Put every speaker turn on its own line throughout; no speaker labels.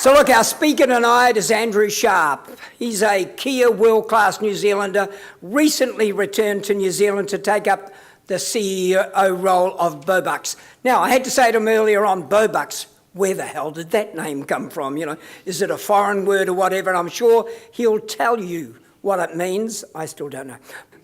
So look, our speaker tonight is Andrew Sharp. He's a Kia world-class New Zealander, recently returned to New Zealand to take up the CEO role of Bobux. Now, I had to say to him earlier on, Bobux, where the hell did that name come from? You know, is it a foreign word or whatever? And I'm sure he'll tell you what it means. I still don't know.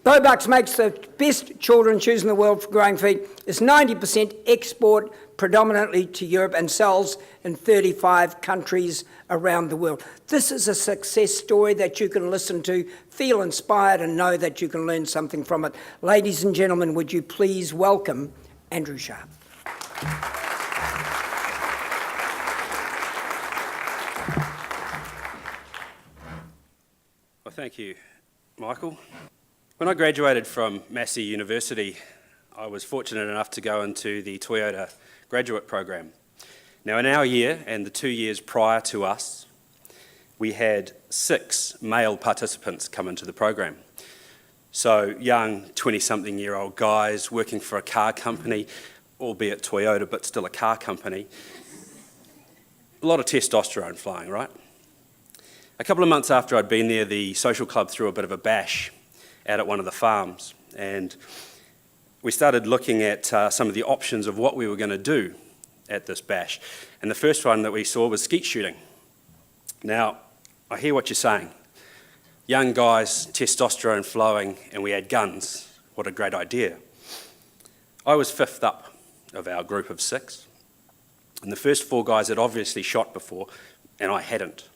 Bobux makes the best children's shoes in the world for growing feet. It's 90% export predominantly to Europe and sells in 35 countries around the world. This is a success story that you can listen to, feel inspired and know that you can learn something from it. Ladies and gentlemen, would you please welcome Andrew Sharp.
Well, thank you, Michael. When I graduated from Massey University, I was fortunate enough to go into the Toyota graduate program. Now, in our year and the 2 years prior to us, we had 6 male participants come into the program. So young 20-something-year-old guys working for a car company, albeit Toyota, but still a car company. A lot of testosterone flying, right? A couple of months after I'd been there, the social club threw a bit of a bash out at one of the farms, and we started looking at some of the options of what we were going to do at this bash. And the first one that we saw was skeet shooting. Now, I hear what you're saying. Young guys, testosterone flowing, and we had guns. What a great idea. I was 5th up of our group of 6. And the first 4 guys had obviously shot before, and I hadn't.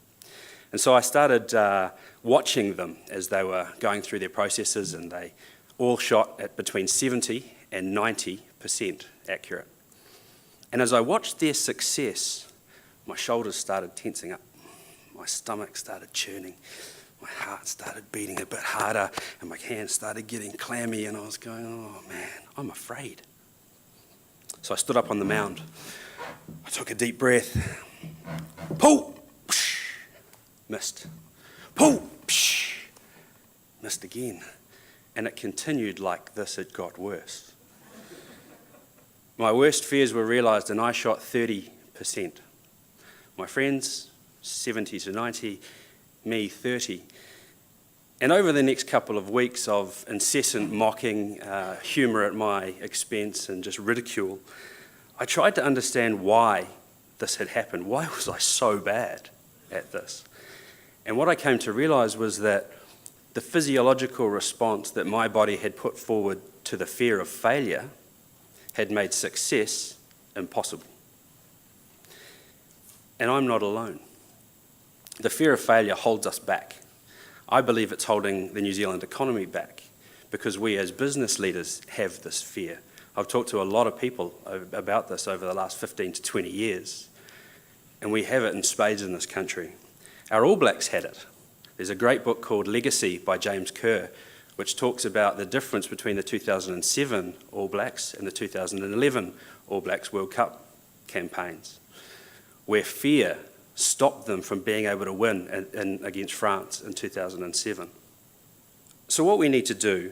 And so I started watching them as they were going through their processes, and they all shot at between 70 and 90% accurate. And as I watched their success, my shoulders started tensing up, my stomach started churning, my heart started beating a bit harder, and my hands started getting clammy, and I was going, oh man, I'm afraid. So I stood up on the mound. I took a deep breath. Pull! Missed. Pull! Missed again. And it continued like this. It got worse. My worst fears were realised, and I shot 30%. My friends, 70 to 90, me, 30. And over the next couple of weeks of incessant mocking, humour at my expense and just ridicule, I tried to understand why this had happened. Why was I so bad at this? And what I came to realise was that the physiological response that my body had put forward to the fear of failure had made success impossible. And I'm not alone. The fear of failure holds us back. I believe it's holding the New Zealand economy back because we as business leaders have this fear. I've talked to a lot of people about this over the last 15 to 20 years, and we have it in spades in this country. Our All Blacks had it. There's a great book called Legacy by James Kerr, which talks about the difference between the 2007 All Blacks and the 2011 All Blacks World Cup campaigns, where fear stopped them from being able to win against France in 2007. So what we need to do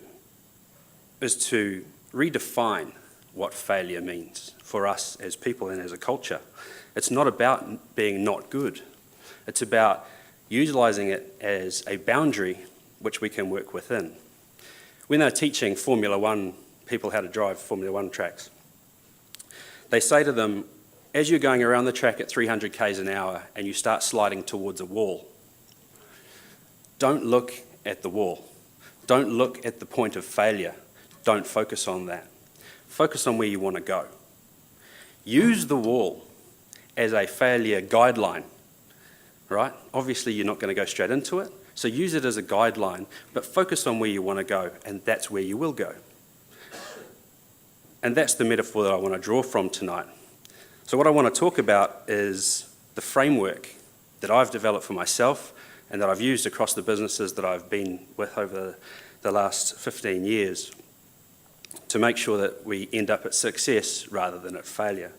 is to redefine what failure means for us as people and as a culture. It's not about being not good. It's about utilising it as a boundary which we can work within. When they're teaching Formula One people how to drive Formula One tracks, they say to them, as you're going around the track at 300 k's an hour and you start sliding towards a wall, don't look at the wall. Don't look at the point of failure. Don't focus on that. Focus on where you want to go. Use the wall as a failure guideline. Right? Obviously, you're not going to go straight into it, so use it as a guideline, but focus on where you want to go, and that's where you will go. And that's the metaphor that I want to draw from tonight. So what I want to talk about is the framework that I've developed for myself and that I've used across the businesses that I've been with over the last 15 years to make sure that we end up at success rather than at failure.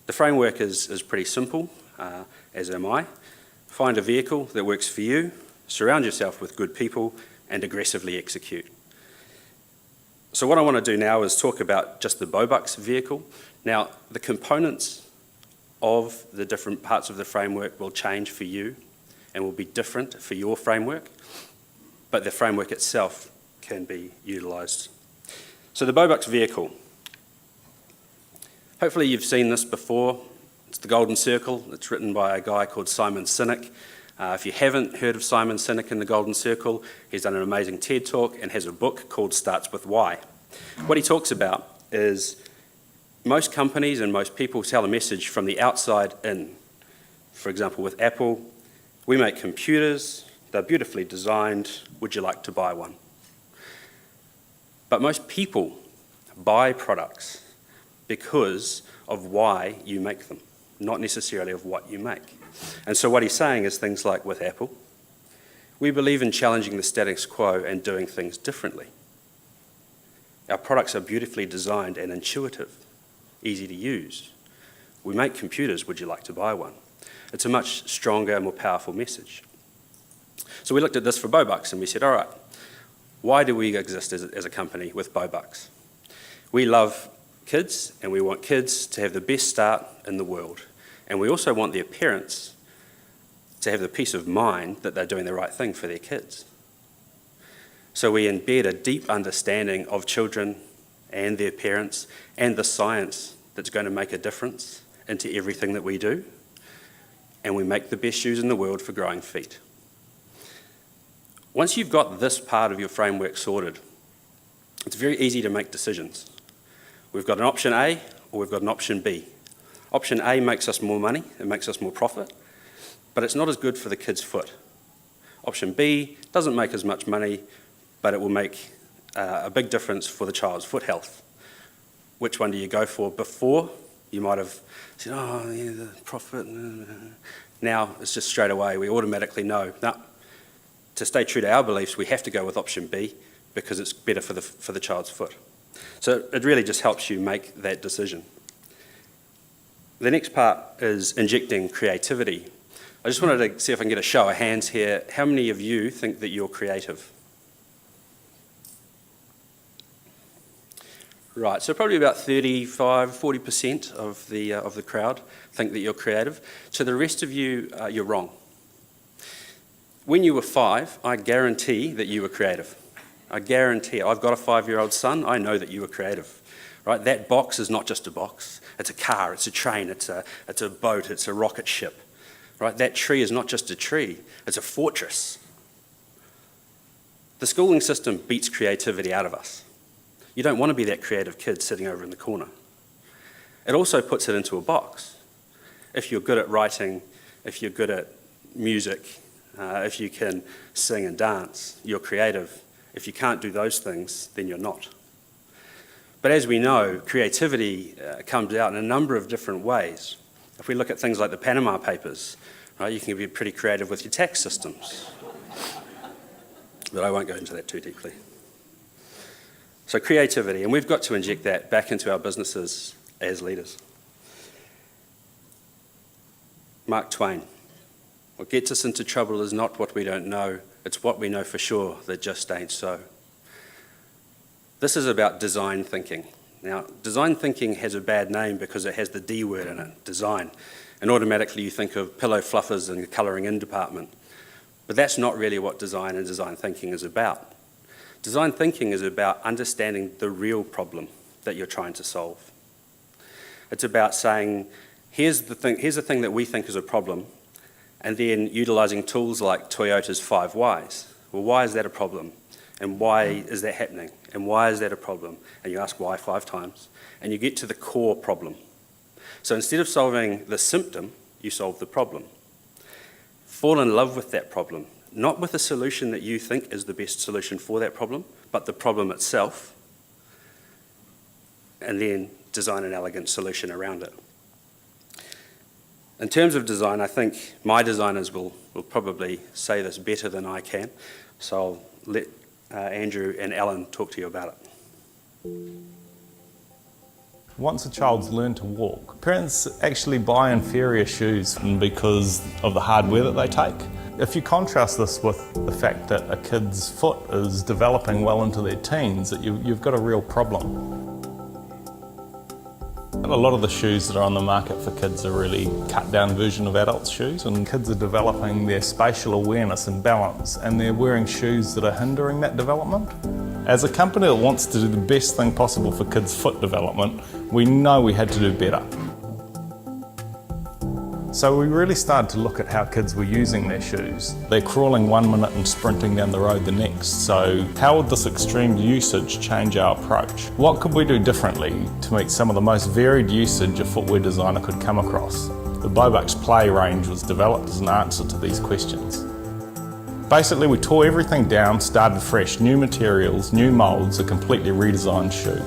The framework is pretty simple, as am I. Find a vehicle that works for you, surround yourself with good people, and aggressively execute. So what I want to do now is talk about just the Bobux vehicle. Now, the components of the different parts of the framework will change for you and will be different for your framework, but the framework itself can be utilised. So the Bobux vehicle. Hopefully you've seen this before. It's the Golden Circle. It's written by a guy called Simon Sinek. If you haven't heard of Simon Sinek and the Golden Circle, he's done an amazing TED Talk and has a book called Starts With Why. What he talks about is most companies and most people tell a message from the outside in. For example, with Apple, we make computers, they're beautifully designed, would you like to buy one? But most people buy products because of why you make them, not necessarily of what you make. And so what he's saying is things like with Apple, we believe in challenging the status quo and doing things differently. Our products are beautifully designed and intuitive, easy to use. We make computers, would you like to buy one? It's a much stronger and more powerful message. So we looked at this for Bobux and we said, all right, why do we exist as a company with Bobux? We love kids and we want kids to have the best start in the world. And we also want their parents to have the peace of mind that they're doing the right thing for their kids. So we embed a deep understanding of children and their parents and the science that's going to make a difference into everything that we do. And we make the best shoes in the world for growing feet. Once you've got this part of your framework sorted, it's very easy to make decisions. We've got an option A or we've got an option B. Option A makes us more money, it makes us more profit, but it's not as good for the kid's foot. Option B doesn't make as much money, but it will make a big difference for the child's foot health. Which one do you go for? Before, you might have said, oh, yeah, the profit. Now, it's just straight away, we automatically know. Now, to stay true to our beliefs, we have to go with option B because it's better for the child's foot. So it really just helps you make that decision. The next part is injecting creativity. I just wanted to see if I can get a show of hands here. How many of you think that you're creative? Right, so probably about 35, 40% of the crowd think that you're creative. So the rest of you, you're wrong. When you were 5, I guarantee that you were creative. I guarantee. I've got a 5-year-old son. I know that you were creative. Right? That box is not just a box. It's a car. It's a train. It's a boat. It's a rocket ship. Right? That tree is not just a tree. It's a fortress. The schooling system beats creativity out of us. You don't want to be that creative kid sitting over in the corner. It also puts it into a box. If you're good at writing, if you're good at music, if you can sing and dance, you're creative. If you can't do those things, then you're not. But as we know, creativity comes out in a number of different ways. If we look at things like the Panama Papers, right, you can be pretty creative with your tax systems. But I won't go into that too deeply. So creativity, and we've got to inject that back into our businesses as leaders. Mark Twain. What gets us into trouble is not what we don't know, it's what we know for sure that just ain't so. This is about design thinking. Now, design thinking has a bad name because it has the D word in it, design. And automatically you think of pillow fluffers and the colouring in department. But that's not really what design and design thinking is about. Design thinking is about understanding the real problem that you're trying to solve. It's about saying, here's the thing that we think is a problem, and then utilising tools like Toyota's 5 whys. Well, why is that a problem? And why is that happening? And why is that a problem? And you ask why 5 times, and you get to the core problem. So instead of solving the symptom, you solve the problem. Fall in love with that problem. Not with a solution that you think is the best solution for that problem, but the problem itself, and then design an elegant solution around it. In terms of design, I think my designers will probably say this better than I can, so I'll let Andrew and Alan talk to you about it.
Once a child's learned to walk, parents actually buy inferior shoes because of the hardware that they take. If you contrast this with the fact that a kid's foot is developing well into their teens, that you've got a real problem. A lot of the shoes that are on the market for kids are really cut down version of adults' shoes, and kids are developing their spatial awareness and balance, and they're wearing shoes that are hindering that development. As a company that wants to do the best thing possible for kids' foot development, we know we had to do better. So we really started to look at how kids were using their shoes. They're crawling 1 minute and sprinting down the road the next. So how would this extreme usage change our approach? What could we do differently to meet some of the most varied usage a footwear designer could come across? The Bobux Play range was developed as an answer to these questions. Basically, we tore everything down, started fresh, new materials, new moulds, a completely redesigned shoe.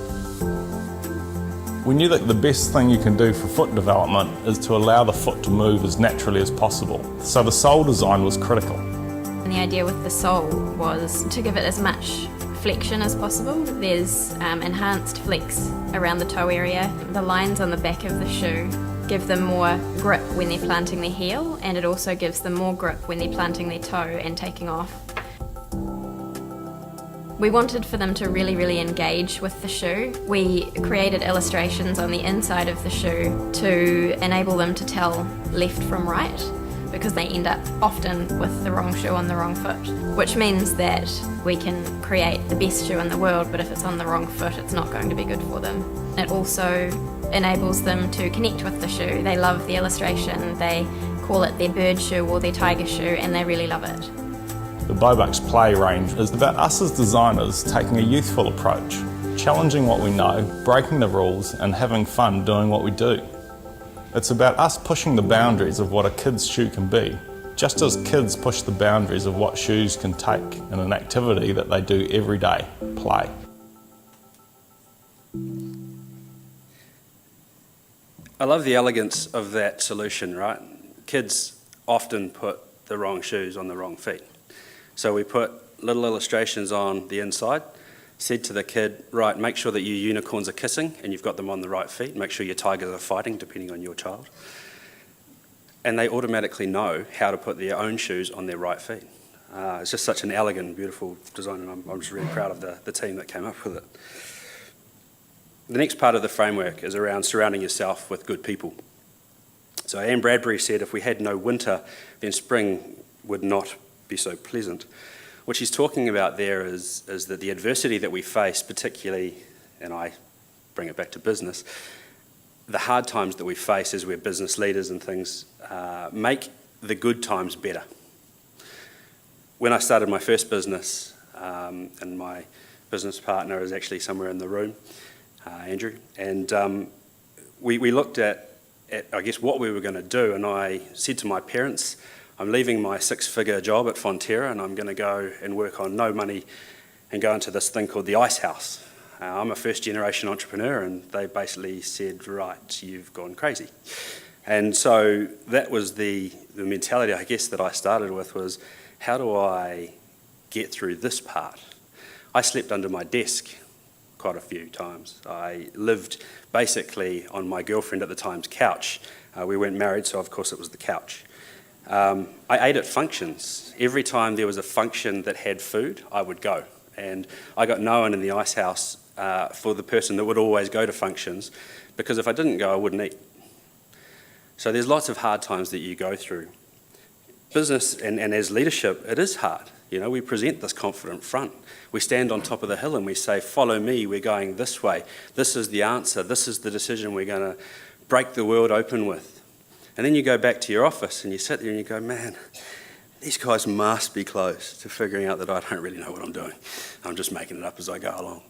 We knew that the best thing you can do for foot development is to allow the foot to move as naturally as possible. So the sole design was critical.
And the idea with the sole was to give it as much flexion as possible. There's enhanced flex around the toe area. The lines on the back of the shoe give them more grip when they're planting their heel, and it also gives them more grip when they're planting their toe and taking off. We wanted for them to really engage with the shoe. We created illustrations on the inside of the shoe to enable them to tell left from right, because they end up often with the wrong shoe on the wrong foot, which means that we can create the best shoe in the world, but if it's on the wrong foot, it's not going to be good for them. It also enables them to connect with the shoe. They love the illustration, they call it their bird shoe or their tiger shoe, and they really love it.
The Bobux Play range is about us as designers taking a youthful approach, challenging what we know, breaking the rules, and having fun doing what we do. It's about us pushing the boundaries of what a kid's shoe can be, just as kids push the boundaries of what shoes can take in an activity that they do every day, play.
I love the elegance of that solution, right? Kids often put the wrong shoes on the wrong feet. So we put little illustrations on the inside, said to the kid, right, make sure that your unicorns are kissing and you've got them on the right feet, make sure your tigers are fighting, depending on your child. And they automatically know how to put their own shoes on their right feet. It's just such an elegant, beautiful design, and I'm just really proud of the team that came up with it. The next part of the framework is around surrounding yourself with good people. So Anne Bradbury said, if we had no winter, then spring would not be so pleasant. What she's talking about there is that the adversity that we face, particularly, and I bring it back to business, the hard times that we face as we're business leaders and things make the good times better. When I started my first business, and my business partner is actually somewhere in the room, Andrew, and we looked at I guess what we were going to do, and I said to my parents, I'm leaving my 6-figure job at Fonterra and I'm going to go and work on no money and go into this thing called the Ice House. I'm a first-generation entrepreneur, and they basically said, right, you've gone crazy. And so that was the mentality, I guess, that I started with, was how do I get through this part? I slept under my desk quite a few times. I lived basically on my girlfriend at the time's couch. We weren't married, so of course it was the couch. I ate at functions. Every time there was a function that had food, I would go. And I got known in the Ice House for the person that would always go to functions, because if I didn't go, I wouldn't eat. So there's lots of hard times that you go through. Business and as leadership, it is hard. You know, we present this confident front. We stand on top of the hill and we say, follow me, we're going this way. This is the answer. This is the decision we're going to break the world open with. And then you go back to your office and you sit there and you go, man, these guys must be close to figuring out that I don't really know what I'm doing. I'm just making it up as I go along.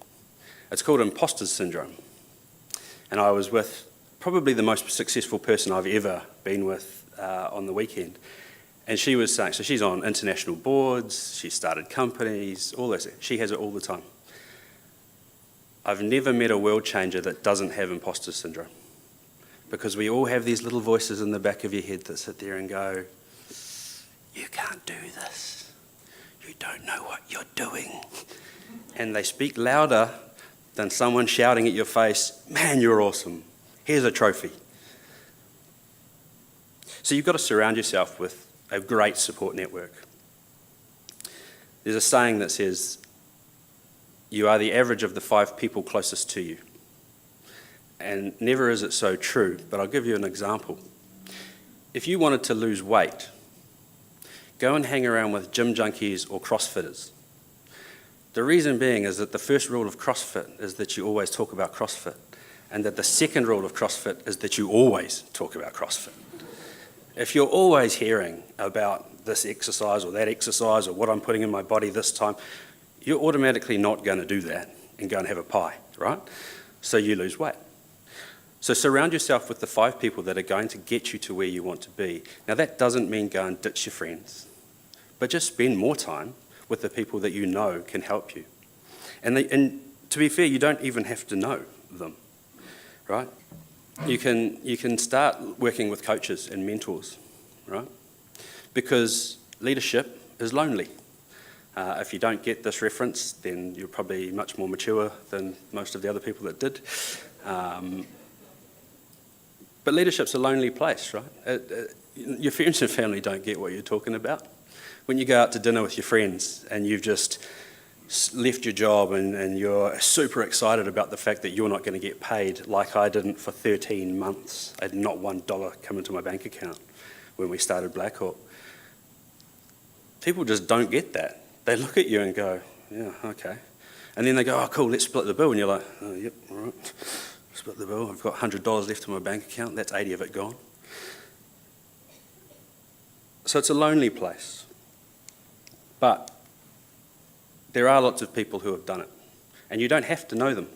It's called imposter syndrome. And I was with probably the most successful person I've ever been with on the weekend. And she was saying, so she's on international boards, she started companies, all this. She has it all the time. I've never met a world changer that doesn't have imposter syndrome. Because we all have these little voices in the back of your head that sit there and go, you can't do this. You don't know what you're doing. And they speak louder than someone shouting at your face, man, you're awesome. Here's a trophy. So you've got to surround yourself with a great support network. There's a saying that says, you are the average of the 5 people closest to you. and never is it so true, but I'll give you an example. If you wanted to lose weight, go and hang around with gym junkies or CrossFitters. The reason being is that the first rule of CrossFit is that you always talk about CrossFit, and that the second rule of CrossFit is that you always talk about CrossFit. If you're always hearing about this exercise or that exercise or what I'm putting in my body this time, you're automatically not going to do that and go and have a pie, right? So you lose weight. So surround yourself with the 5 people that are going to get you to where you want to be. Now that doesn't mean go and ditch your friends, but just spend more time with the people that you know can help you. And to be fair, you don't even have to know them, right? You can start working with coaches and mentors, right? Because leadership is lonely. If you don't get this reference, then you're probably much more mature than most of the other people that did. But leadership's a lonely place, right? Your friends and family don't get what you're talking about. When you go out to dinner with your friends and you've just left your job and you're super excited about the fact that you're not going to get paid, like I didn't for 13 months. I had not $1 come into my bank account when we started Blackhawk. People just don't get that. They look at you and go, yeah, okay. And then they go, oh, cool, let's split the bill. And you're like, oh, yep, all right, split the bill. I've got $100 left in my bank account. That's 80 of it gone. So it's a lonely place. But there are lots of people who have done it, and you don't have to know them.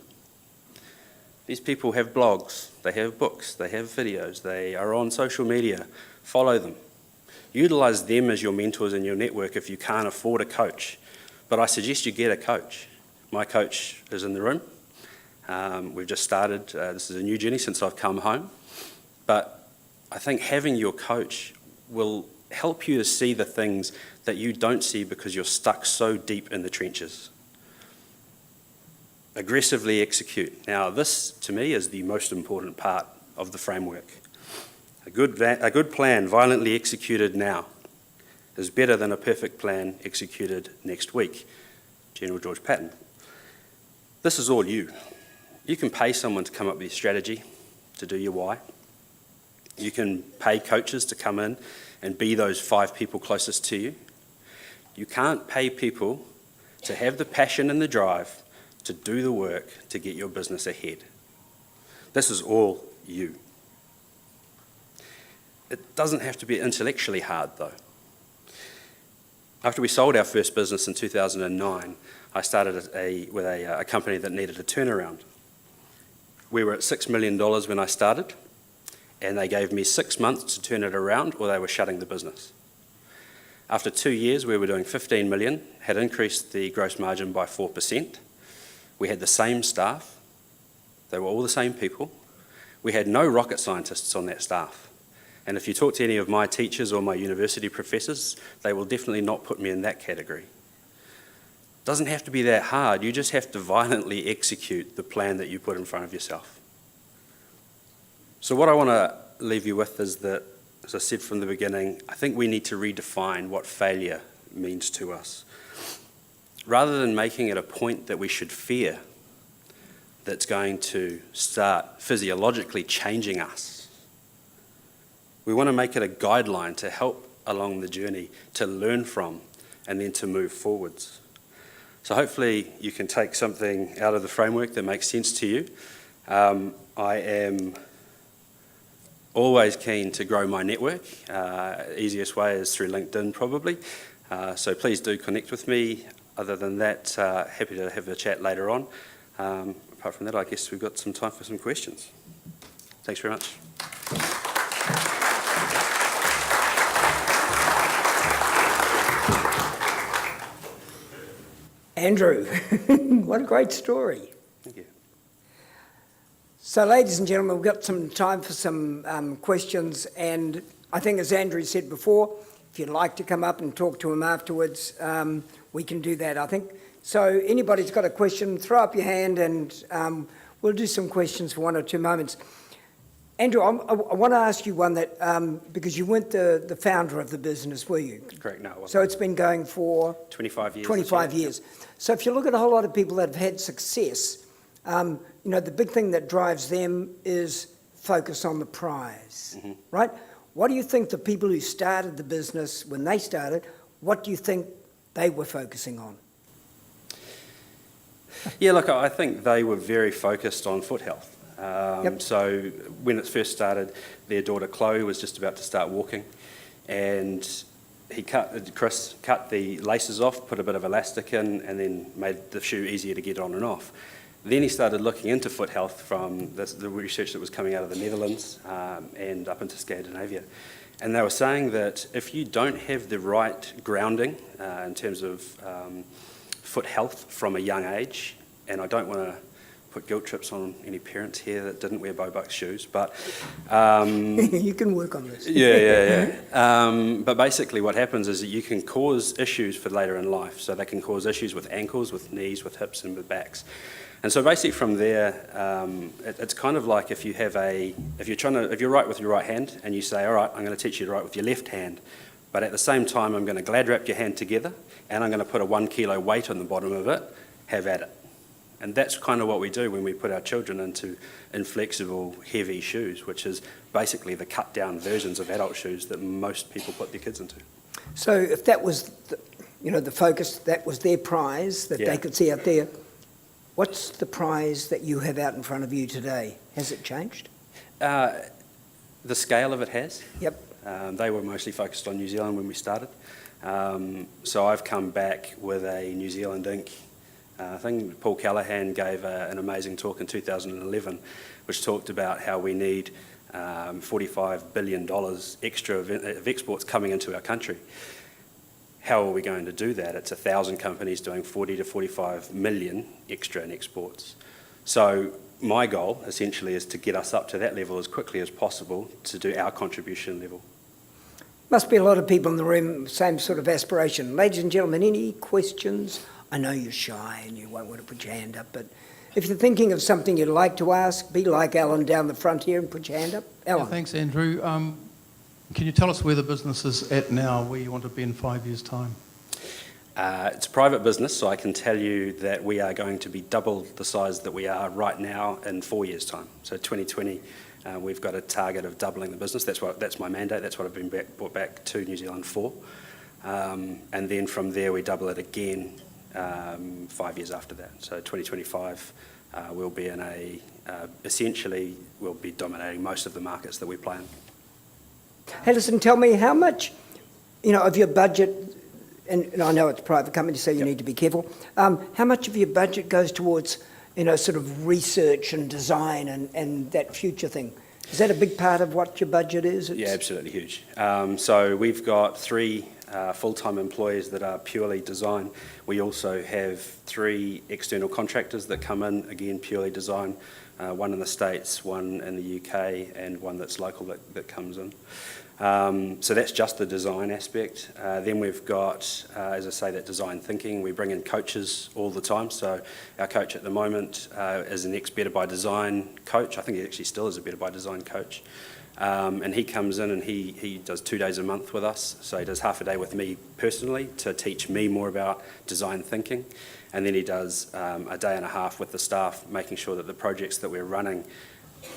These people have blogs, they have books, they have videos, they are on social media. Follow them. Utilise them as your mentors in your network if you can't afford a coach. But I suggest you get a coach. My coach is in the room. We've just started, this is a new journey since I've come home. But I think having your coach will help you to see the things that you don't see because you're stuck so deep in the trenches. Aggressively execute. Now this, to me, is the most important part of the framework. A good plan violently executed now is better than a perfect plan executed next week. General George Patton. This is all you. You can pay someone to come up with your strategy, to do your why. You can pay coaches to come in and be those 5 people closest to you. You can't pay people to have the passion and the drive to do the work to get your business ahead. This is all you. It doesn't have to be intellectually hard, though. After we sold our first business in 2009, I started with a company that needed a turnaround. We were at $6 million when I started, and they gave me 6 months to turn it around, or they were shutting the business. After 2 years, we were doing 15 million, had increased the gross margin by 4%. We had the same staff. They were all the same people. We had no rocket scientists on that staff. And if you talk to any of my teachers or my university professors, they will definitely not put me in that category. It doesn't have to be that hard. You just have to violently execute the plan that you put in front of yourself. So what I want to leave you with is that, as I said from the beginning, I think we need to redefine what failure means to us. Rather than making it a point that we should fear that's going to start physiologically changing us, we want to make it a guideline to help along the journey, to learn from, and then to move forwards. So hopefully you can take something out of the framework that makes sense to you. I am always keen to grow my network. Easiest way is through LinkedIn probably. So please do connect with me. Other than that, happy to have a chat later on. Apart from that, I guess we've got some time for some questions. Thanks very much.
Andrew, what a great story.
Thank you.
So, ladies and gentlemen, we've got some time for some questions, and I think, as Andrew said before, if you'd like to come up and talk to him afterwards, we can do that, I think. So, anybody's got a question, throw up your hand, and we'll do some questions for 1 or 2 moments. Andrew, I want to ask you one that, because you weren't the founder of the business, were you?
Correct, no, it wasn't.
So it's been going for?
25 years.
25 years. So if you look at a whole lot of people that have had success, The big thing that drives them is focus on the prize, right? What do you think the people who started the business, when they started, what do you think they were focusing on?
Yeah, look, I think they were very focused on foot health. So when it first started, their daughter Chloe was just about to start walking, and Chris cut the laces off, put a bit of elastic in, and then made the shoe easier to get on and off. Then he started looking into foot health from the research that was coming out of the Netherlands and up into Scandinavia. And they were saying that if you don't have the right grounding in terms of foot health from a young age, and I don't want to put guilt trips on any parents here that didn't wear Bobux shoes, but...
You can work on this.
But basically what happens is that you can cause issues for later in life. So they can cause issues with ankles, with knees, with hips and with backs. And so basically from there, it's kind of like if you're right with your right hand and you say, all right, I'm going to teach you to write with your left hand, but at the same time I'm going to glad wrap your hand together and I'm going to put a 1 kilo weight on the bottom of it, have at it. And that's kind of what we do when we put our children into inflexible, heavy shoes, which is basically the cut-down versions of adult shoes that most people put their kids into.
So if that was, the focus, that was their prize that they could see out there, what's the prize that you have out in front of you today? Has it changed?
The scale of it has.
Yep.
They were mostly focused on New Zealand when we started. So I've come back with a New Zealand Inc. I think Paul Callaghan gave an amazing talk in 2011, which talked about how we need $45 billion extra of exports coming into our country. How are we going to do that? It's 1,000 companies doing 40 to 45 million extra in exports. So my goal essentially is to get us up to that level as quickly as possible to do our contribution level.
Must be a lot of people in the room, same sort of aspiration. Ladies and gentlemen, any questions? I know you're shy and you won't want to put your hand up, but if you're thinking of something you'd like to ask, be like Alan down the front here and put your hand up. Alan.
Yeah, thanks, Andrew. Can you tell us where the business is at now, where you want to be in 5 years' time?
It's a private business, so I can tell you that we are going to be double the size that we are right now in 4 years' time. So 2020, we've got a target of doubling the business. That's my mandate. That's what I've been brought back to New Zealand for. And then from there, we double it again 5 years after that. So 2025, we'll be in essentially, we'll be dominating most of the markets that we play in.
Hey, listen, tell me how much, of your budget, and I know it's a private company, so you need to be careful, how much of your budget goes towards, sort of research and design and that future thing? Is that a big part of what your budget is?
Yeah, absolutely huge. So we've got 3 full-time employees that are purely design. We also have 3 external contractors that come in, again, purely design. One in the States, one in the UK, and one that's local that comes in. So that's just the design aspect. Then we've got, as I say, that design thinking. We bring in coaches all the time. So our coach at the moment is an ex-Better by Design coach. I think he actually still is a Better by Design coach. And he comes in and he does 2 days a month with us. So he does half a day with me personally to teach me more about design thinking. And then he does a day and a half with the staff, making sure that the projects that we're running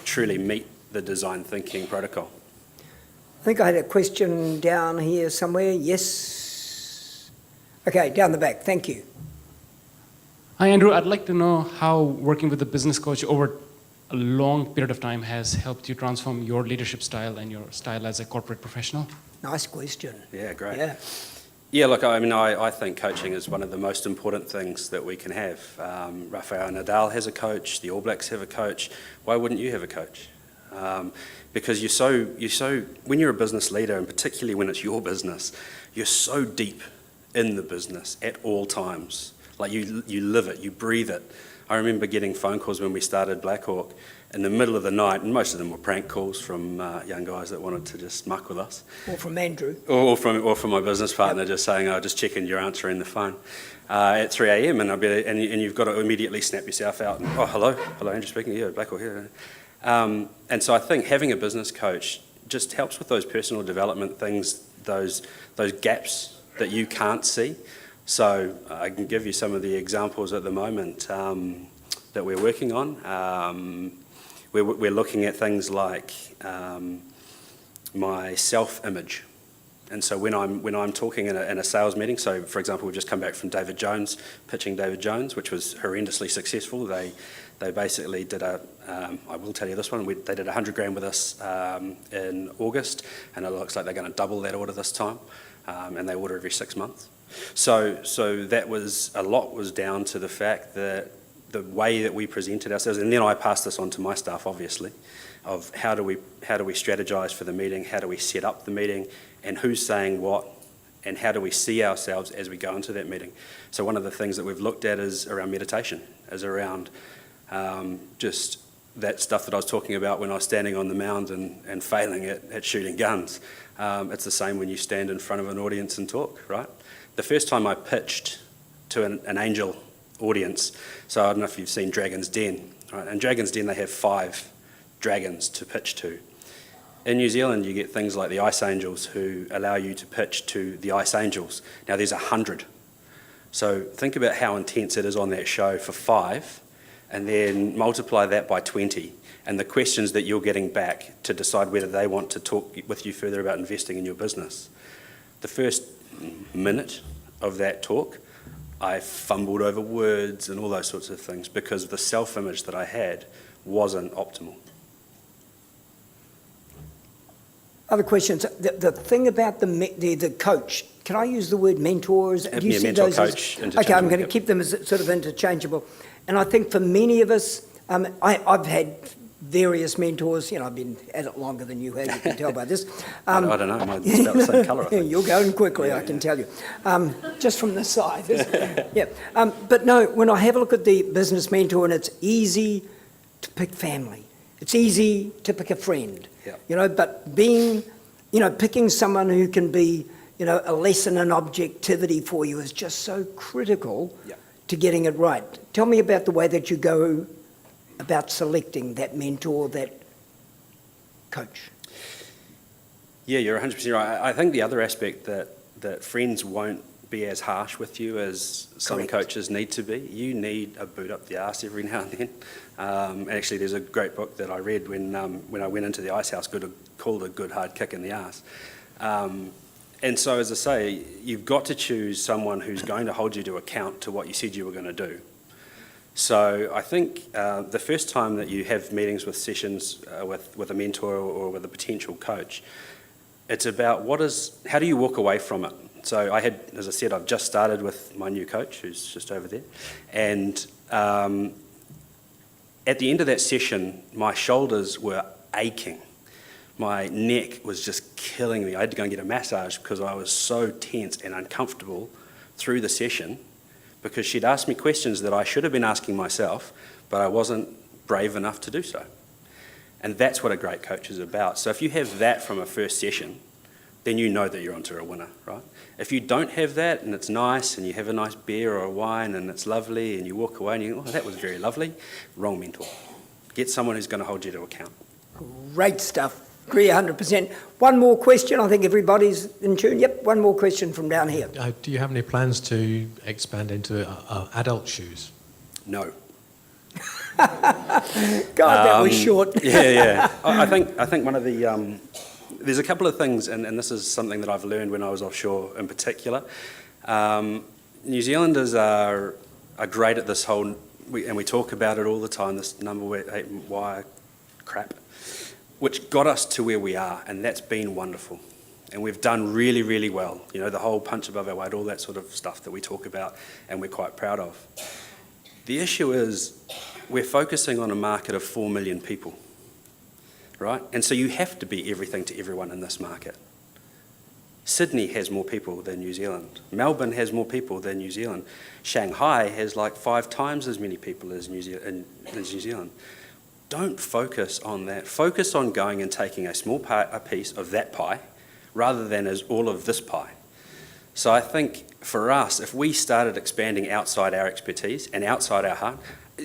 truly meet the design thinking protocol.
I think I had a question down here somewhere. Yes? Okay, down the back. Thank you.
Hi, Andrew. I'd like to know how working with a business coach over a long period of time has helped you transform your leadership style and your style as a corporate professional.
Nice question.
Yeah, great.
Yeah.
Yeah, look, I mean, I think coaching is one of the most important things that we can have. Rafael Nadal has a coach, the All Blacks have a coach. Why wouldn't you have a coach? Because when you're a business leader, and particularly when it's your business, you're so deep in the business at all times. Like you live it, you breathe it. I remember getting phone calls when we started Blackhawk in the middle of the night, and most of them were prank calls from young guys that wanted to just muck with us.
Or from Andrew.
Or from my business partner, just saying, "Oh, just checking you're answering the phone." At 3 a.m. and you've got to immediately snap yourself out. And, hello, Andrew speaking. Yeah, Blackhawk here. And so I think having a business coach just helps with those personal development things, those gaps that you can't see. So I can give you some of the examples at the moment. that we're working on. We're looking at things like my self-image. And so when I'm talking in a sales meeting, so for example, we've just come back from David Jones, pitching David Jones, which was horrendously successful. They basically did I will tell you this one, they did 100 grand with us in August, and it looks like they're going to double that order this time, and they order every 6 months. So that was, a lot was down to the fact that the way that we presented ourselves, and then I passed this on to my staff, obviously, of how do we strategize for the meeting, how do we set up the meeting, and who's saying what, and how do we see ourselves as we go into that meeting. So one of the things that we've looked at is around meditation, is around just that stuff that I was talking about when I was standing on the mound and failing at shooting guns. It's the same when you stand in front of an audience and talk, right? The first time I pitched to an angel audience, so I don't know if you've seen Dragon's Den, right? In Dragon's Den they have 5 dragons to pitch to. In New Zealand you get things like the Ice Angels who allow you to pitch to the Ice Angels. Now there's 100. So think about how intense it is on that show for 5, and then multiply that by 20, and the questions that you're getting back to decide whether they want to talk with you further about investing in your business. The first minute of that talk, I fumbled over words and all those sorts of things because the self-image that I had wasn't optimal.
Other questions? The thing about the coach, can I use the word mentors? Do you
Yeah,
see
mentor,
those
coach,
okay, I'm going to
yep.
keep them as sort of interchangeable. And I think for many of us, I've had various mentors. You know, I've been at it longer than you have, you can tell by this.
I don't know, mine's about the same colour, I think.
You're going quickly, I can tell you. Just from the side, isn't it? Yeah. But no, when I have a look at the business mentor, and it's easy to pick family. It's easy to pick a friend.
Yeah.
You know, but picking someone who can be, a lesson in objectivity for you is just so critical to getting it right. Tell me about the way that you go about selecting that mentor, that coach.
Yeah, you're 100% right. I think the other aspect that friends won't be as harsh with you as some
Correct.
coaches need to be. You need a boot up the arse every now and then. Actually, there's a great book that I read when I went into the ice house called A Good Hard Kick in the Arse. And so, as I say, you've got to choose someone who's going to hold you to account to what you said you were going to do. So I think the first time that you have meetings with sessions with a mentor or with a potential coach, it's about how do you walk away from it? So as I said, I've just started with my new coach, who's just over there. And at the end of that session, my shoulders were aching. My neck was just killing me. I had to go and get a massage because I was so tense and uncomfortable through the session because she'd asked me questions that I should have been asking myself, but I wasn't brave enough to do so. And that's what a great coach is about. So if you have that from a first session, then you know that you're onto a winner, right? If you don't have that and it's nice and you have a nice beer or a wine and it's lovely and you walk away and you go, oh, that was very lovely, wrong mentor. Get someone who's going to hold you to account.
Great stuff. Agree 100%. One more question. I think everybody's in tune. Yep, one more question from down here.
Do you have any plans to expand into adult shoes?
No.
God, that was short.
Yeah. I think one of the there's a couple of things, and this is something that I've learned when I was offshore in particular. New Zealanders are great at this whole, and we talk about it all the time, this number 8 wire crap, which got us to where we are, and that's been wonderful. And we've done really, really well. You know, the whole punch above our weight, all that sort of stuff that we talk about and we're quite proud of. The issue is we're focusing on a market of 4 million people, right? And so you have to be everything to everyone in this market. Sydney has more people than New Zealand. Melbourne has more people than New Zealand. Shanghai has like 5 times as many people as New Zealand. Don't focus on that. Focus on going and taking a small piece of that pie rather than as all of this pie. So I think for us, if we started expanding outside our expertise and outside our heart,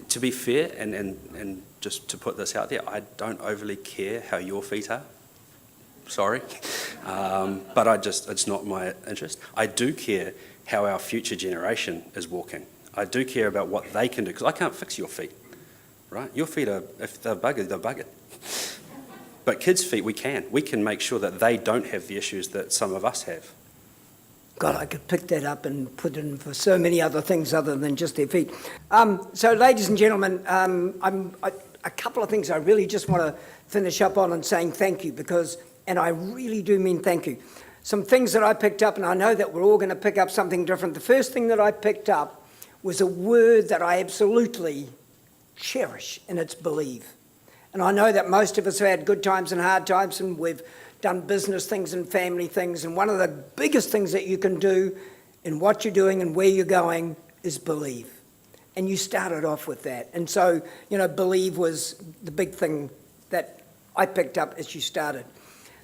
to be fair, and just to put this out there, I don't overly care how your feet are. Sorry. But it's not my interest. I do care how our future generation is walking. I do care about what they can do, because I can't fix your feet. right? Your feet are, if they're buggered, they're buggered. But kids' feet, we can. We can make sure that they don't have the issues that some of us have.
God, I could pick that up and put it in for so many other things other than just their feet. So, ladies and gentlemen, a couple of things I really just want to finish up on and saying thank you because, and I really do mean thank you. Some things that I picked up, and I know that we're all going to pick up something different. The first thing that I picked up was a word that I absolutely cherish, and it's believe. And I know that most of us have had good times and hard times, and we've done business things and family things, and one of the biggest things that you can do in what you're doing and where you're going is believe. And you started off with that. And so, believe was the big thing that I picked up as you started.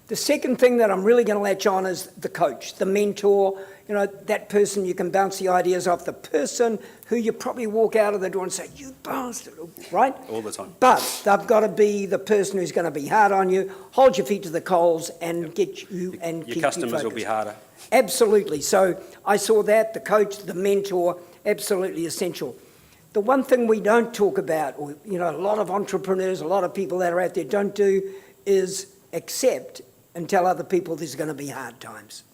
The second thing that I'm really going to latch on is the coach, the mentor, that person you can bounce the ideas off, the person who you probably walk out of the door and say, you bastard, right?
All the time.
But they've got to be the person who's going to be hard on you, hold your feet to the coals and get you and keep you focused.
Your customers will be harder.
Absolutely. So I saw that, the coach, the mentor, absolutely essential. The one thing we don't talk about, or a lot of entrepreneurs, a lot of people that are out there don't do, is accept and tell other people there's going to be hard times.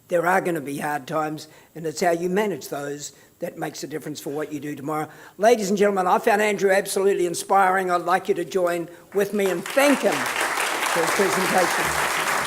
There are going to be hard times, and it's how you manage those that makes a difference for what you do tomorrow. Ladies and gentlemen, I found Andrew absolutely inspiring. I'd like you to join with me and thank him for his presentation.